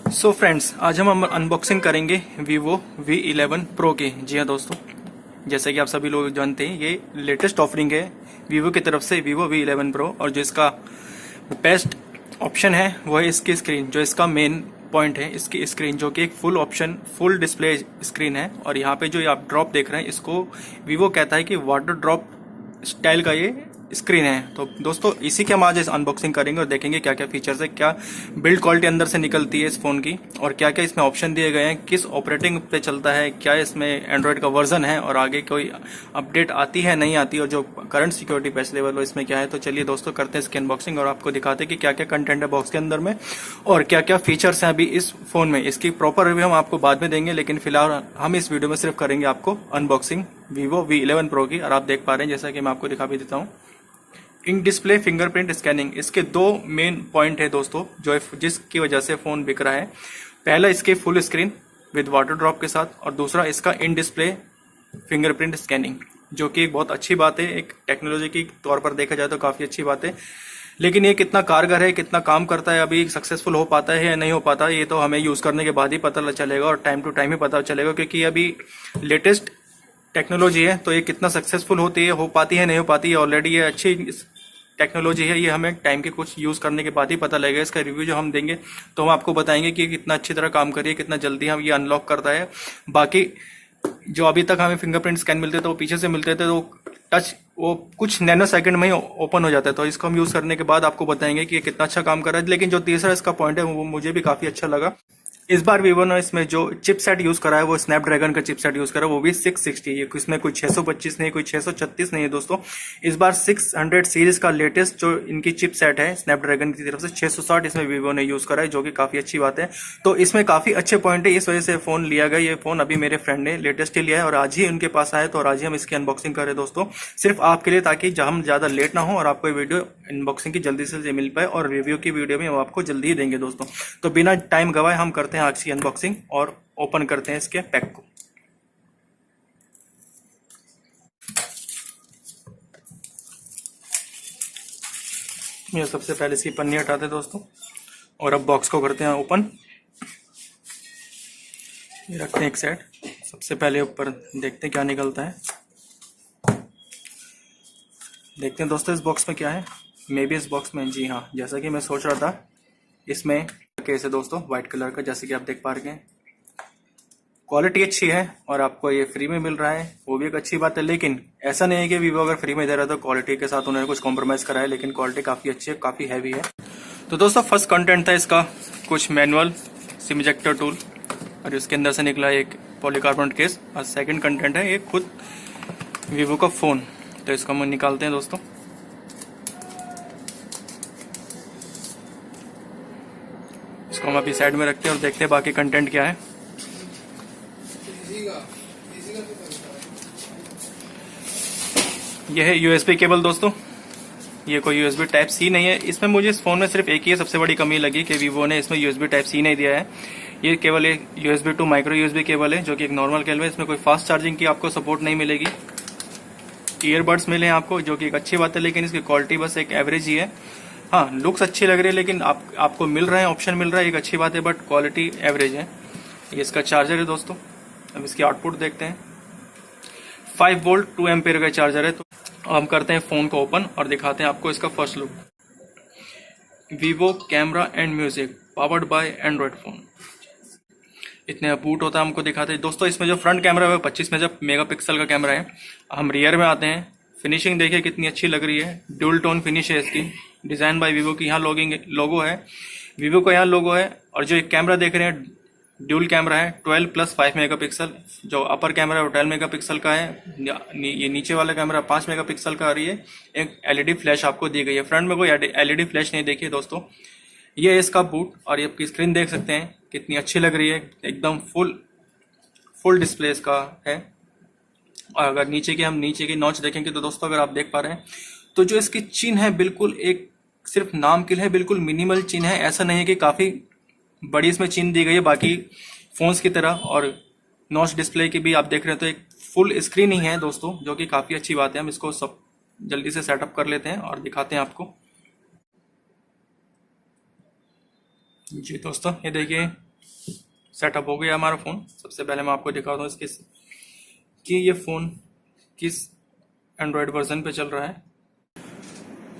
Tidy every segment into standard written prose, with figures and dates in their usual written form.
So friends, आज हम unboxing करेंगे Vivo V11 Pro की। जी हाँ दोस्तों, जैसे कि आप सभी लोग जानते हैं ये लेटेस्ट ऑफरिंग है Vivo की तरफ से Vivo V11 Pro। और जो इसका बेस्ट ऑप्शन है वो है इसकी स्क्रीन। जो इसका मेन पॉइंट है इसकी स्क्रीन, जो कि एक फुल डिस्प्ले स्क्रीन है। और यहाँ पे जो आप ड्रॉप देख रहे हैं इसको Vivo कहता है कि वाटर ड्रॉप स्टाइल का ये स्क्रीन है। तो दोस्तों इसी के हम आज इस अनबॉक्सिंग करेंगे और देखेंगे क्या क्या फीचर्स है, क्या बिल्ड क्वालिटी अंदर से निकलती है इस फोन की, और क्या क्या इसमें ऑप्शन दिए गए हैं, किस ऑपरेटिंग पे चलता है, क्या इसमें एंड्रॉयड का वर्जन है और आगे कोई अपडेट आती है नहीं आती, और जो करंट सिक्योरिटी पैच लेवल हो इसमें क्या है। तो चलिए दोस्तों करते हैं इसकी अनबॉक्सिंग और आपको दिखाते हैं कि क्या क्या कंटेंट है बॉक्स के अंदर में और क्या क्या फीचर्स हैं अभी इस फोन में। इसकी प्रॉपर रिव्यू हम आपको बाद में देंगे, लेकिन फिलहाल हम इस वीडियो में सिर्फ करेंगे आपको अनबॉक्सिंग Vivo V11 Pro की। और आप देख पा रहे हैं जैसा कि मैं आपको दिखा भी देता हूँ, इन डिस्प्ले फिंगरप्रिंट स्कैनिंग। इसके दो मेन पॉइंट है दोस्तों जो जिसकी वजह से फोन बिक रहा है। पहला इसके full screen with water drop के साथ, और दूसरा इसका इन डिस्प्ले फिंगरप्रिंट स्कैनिंग, जो कि एक बहुत अच्छी बात है। एक टेक्नोलॉजी की तौर पर देखा जाए तो काफी अच्छी बात है, लेकिन ये कितना कारगर है, कितना काम करता है, अभी सक्सेसफुल हो पाता है या नहीं हो पाता, ये तो हमें यूज करने के बाद ही पता चलेगा और टाइम टू टाइम ही पता चलेगा, क्योंकि अभी लेटेस्ट टेक्नोलॉजी है। तो ये कितना सक्सेसफुल होती है, हो पाती है नहीं हो पाती है, ऑलरेडी ये अच्छी टेक्नोलॉजी है, ये हमें टाइम के कुछ यूज करने के बाद ही पता लगेगा। इसका रिव्यू जो हम देंगे तो हम आपको बताएंगे कि कितना अच्छी तरह काम करिए, कितना जल्दी हम ये अनलॉक करता है। बाकी जो अभी तक हमें फिंगरप्रिंट स्कैन मिलते थे वो पीछे से मिलते थे, तो टच वो कुछ नैनो सेकंड में ही ओपन हो जाता है। तो इसको हम यूज करने के बाद आपको बताएंगे कि ये कितना अच्छा काम कर रहा है। लेकिन जो तीसरा इसका पॉइंट है वो मुझे भी काफी अच्छा लगा। इस बार Vivo ने इसमें जो चिपसेट यूज करा है वो स्नैपड्रैगन का चिपसेट यूज करा है, वो भी 660। ये इसमें कोई 625 नहीं, कोई 636 नहीं है दोस्तों। इस बार 600 सीरीज का लेटेस्ट जो इनकी चिपसेट है स्नैपड्रैगन की तरफ से 660 इसमें Vivo ने यूज करा है, जो कि काफी अच्छी बात है। तो इसमें काफी अच्छे पॉइंट है, इस वजह से फोन लिया गया। ये फोन अभी मेरे फ्रेंड ने लेटेस्ट ही लिया है और आज ही उनके पास आया, तो आज ही हम इसकी अनबॉक्सिंग करें दोस्तों, सिर्फ आपके लिए, ताकि हम ज्यादा लेट ना हो और आपको वीडियो अनबॉक्सिंग की जल्दी से मिल पाए, और रिव्यू की वीडियो भी हम आपको जल्दी ही देंगे दोस्तों। तो बिना टाइम गवाए हम करते हैं आज की अनबॉक्सिंग और ओपन करते हैं इसके पैक को। ये सबसे पहले इसकी पन्नी हटाते हैं दोस्तों, और अब बॉक्स को करते हैं ओपन। ये रखते हैं एक साइड। सबसे पहले ऊपर देखते हैं क्या निकलता है। देखते हैं दोस्तों इस बॉक्स में क्या है। मे बी इस बॉक्स में, जी हाँ, जैसा कि मैं सोच रहा था, इसमें केस है दोस्तों व्हाइट कलर का, जैसे कि आप देख पा रहे हैं। क्वालिटी अच्छी है और आपको ये फ्री में मिल रहा है, वो भी एक अच्छी बात है। लेकिन ऐसा नहीं है कि Vivo अगर फ्री में दे रहा है तो क्वालिटी के साथ उन्होंने कुछ कॉम्प्रोमाइज करा है, लेकिन क्वालिटी काफी अच्छी है, काफी हैवी है। तो दोस्तों फर्स्ट कंटेंट था इसका कुछ मैनुअल सिम इजेक्टर टूल, और इसके अंदर से निकला एक पॉलीकार्बोनेट केस। और सेकंड कंटेंट है ये खुद Vivo का फोन। तो इसको हम निकालते हैं दोस्तों। इसको हम अभी साइड में रखते हैं और देखते हैं बाकी कंटेंट क्या है। यह है USB केबल दोस्तों। ये कोई USB टाइप C नहीं है इसमें। मुझे इस फोन में सिर्फ एक ही सबसे बड़ी कमी लगी कि Vivo ने इसमें USB टाइप C नहीं दिया है। ये केवल एक USB to micro USB cable है, जो कि एक नॉर्मल केबल है। इसमें कोई फास्ट चार्जिंग की आपको सपोर्ट नहीं मिलेगी। ईयरबड्स मिले हैं आपको, जो कि एक अच्छी बात है, लेकिन इसकी क्वालिटी बस एक एवरेज ही है। हाँ, लुक्स अच्छी लग रही है, लेकिन आपको मिल रहा है, ऑप्शन मिल रहा है, एक अच्छी बात है, बट क्वालिटी एवरेज है। ये इसका चार्जर है दोस्तों। अब इसकी आउटपुट देखते हैं। 5 वोल्ट 2 एम्पेयर का चार्जर है। तो हम करते हैं फोन को ओपन और दिखाते हैं आपको इसका first look. Vivo camera and music powered by Android phone. इतने बूट होता है हमको दिखाते हैं दोस्तों। इसमें जो फ्रंट कैमरा है 25 मेगापिक्सल का कैमरा है। हम रियर में आते हैं। फिनिशिंग देखिए कितनी अच्छी लग रही है, ड्यूल टोन फिनिश है इसकी, डिजाइन बाय Vivo की। यहाँ लोगो है, Vivo का यहाँ लोगो है। और जो एक कैमरा देख रहे हैं ड्यूल कैमरा है 12+5 मेगापिक्सल। जो अपर कैमरा है वो 12 मेगापिक्सल का है। ये नीचे वाला कैमरा 5 मेगापिक्सल का आ रही है। एक LED फ्लैश आपको दी गई है। फ्रंट में कोई LED फ्लैश नहीं देखिए दोस्तों। ये है इसका बूट, और ये आपकी स्क्रीन देख सकते हैं कितनी अच्छी लग रही है, एकदम फुल डिस्प्ले इसका है। और अगर हम नीचे की नॉच देखेंगे तो दोस्तों अगर आप देख पा रहे हैं तो जो इसकी चिन्ह है बिल्कुल एक सिर्फ नाम के लिए है, बिल्कुल मिनिमल चिन्ह है। ऐसा नहीं है कि काफी बड़ी इसमें चिन्ह दी गई है बाकी फोन्स की तरह। और नॉच डिस्प्ले की भी आप देख रहे हैं तो एक फुल स्क्रीन ही है दोस्तों, जो कि काफी अच्छी बात है। हम इसको सब जल्दी से सेटअप कर लेते हैं और दिखाते हैं आपको। जी दोस्तों ये देखिए सेटअप हो गया हमारा फ़ोन। सबसे पहले मैं आपको दिखाता हूँ इसके कि ये फ़ोन किस एंड्रॉयड वर्जन पे चल रहा है।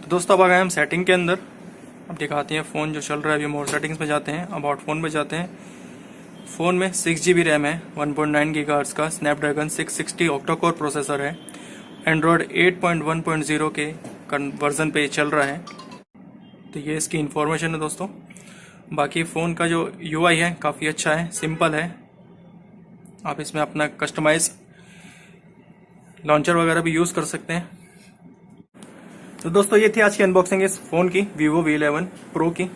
तो दोस्तों अब आ गए हम सेटिंग के अंदर। अब दिखाते हैं फ़ोन जो चल रहा है। अभी मोर सेटिंग्स पे जाते हैं, अबाउट फ़ोन पे जाते हैं। फ़ोन में 6 GB रैम है, 1.9 GHz का स्नैपड्रैगन 660 ऑक्टा कोर प्रोसेसर है। एंड्रॉयड 8.1.0 के वर्जन पे चल रहा है। तो ये इसकी इन्फॉर्मेशन है दोस्तों। बाकी फ़ोन का जो UI है काफ़ी अच्छा है, सिंपल है। आप इसमें अपना कस्टमाइज लॉन्चर वगैरह भी यूज़ कर सकते हैं। तो दोस्तों ये थी आज की अनबॉक्सिंग इस फ़ोन की, Vivo V11 Pro की।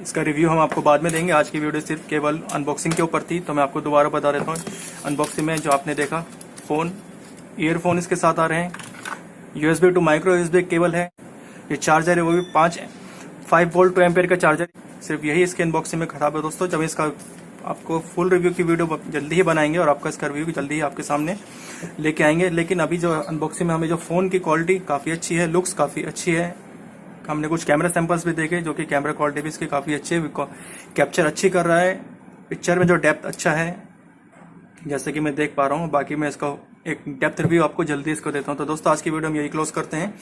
इसका रिव्यू हम आपको बाद में देंगे। आज की वीडियो सिर्फ केवल अनबॉक्सिंग के ऊपर थी, तो मैं आपको दोबारा बता देता हूँ। अनबॉक्सिंग में जो आपने देखा, फ़ोन ईयरफोन इसके साथ आ रहे हैं, USB to micro USB cable है, ये चार्जर है वो भी 5 वोल्ट 2 एम्पेयर का चार्जर। सिर्फ यही इसके अनबॉक्सिंग में खराब है दोस्तों। जब इसका आपको फुल रिव्यू की वीडियो जल्दी ही बनाएंगे और आपका इसका रिव्यू जल्दी ही आपके सामने लेके आएंगे। लेकिन अभी जो अनबॉक्सिंग में हमें जो फ़ोन की क्वालिटी काफ़ी अच्छी है, लुक्स काफ़ी अच्छी है। हमने कुछ कैमरा सैंपल्स भी देखे जो कि कैमरा क्वालिटी भी इसकी काफ़ी अच्छी है, कैप्चर अच्छी कर रहा है, पिक्चर में जो डेप्थ अच्छा है जैसे कि मैं देख पा रहा हूँ। बाकी मैं इसका एक डेप्थ रिव्यू आपको जल्दी इसको देता हूँ। तो दोस्तों आज की वीडियो हम यही क्लोज करते हैं।